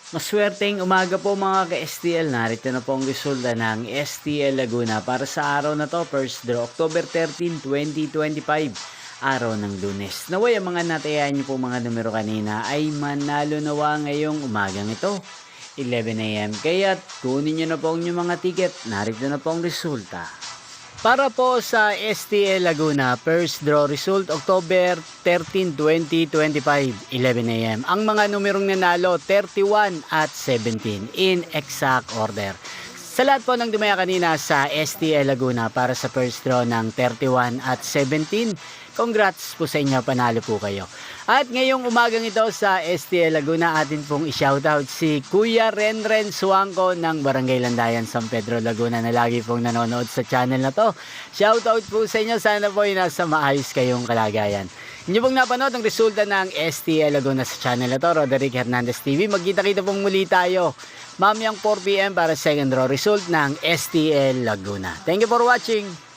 Maswerteng umaga po mga ka-STL. Narito na po ang resulta ng STL Laguna para sa araw na to, first draw, October 13, 2025, araw ng Lunes. Naway ang mga natayan niyo po mga numero kanina ay manalo nawa ngayong umagang ito, 11 AM. Kaya kunin niyo na po ang inyong mga ticket. Narito na po ang resulta. Para po sa STL Laguna, first draw result, October 13, 2025, 11 AM. Ang mga numerong nanalo, 31 at 17 in exact order. Sa lahat po ng dumaya kanina sa STL Laguna para sa first draw ng 31 at 17, congrats po sa inyo, panalo po kayo. At ngayong umagang ito sa STL Laguna, atin pong i-shoutout si Kuya Renren Suangco ng Barangay Landayan, San Pedro, Laguna, na lagi pong nanonood sa channel na to. Shoutout po sa inyo, sana po ay nasa maayos kayong kalagayan. Inyo pong napanood ang resulta ng STL Laguna sa channel na to, Roderick Hernandez TV. Magkita-kita pong muli tayo mamayang 4 PM para second draw result ng STL Laguna. Thank you for watching.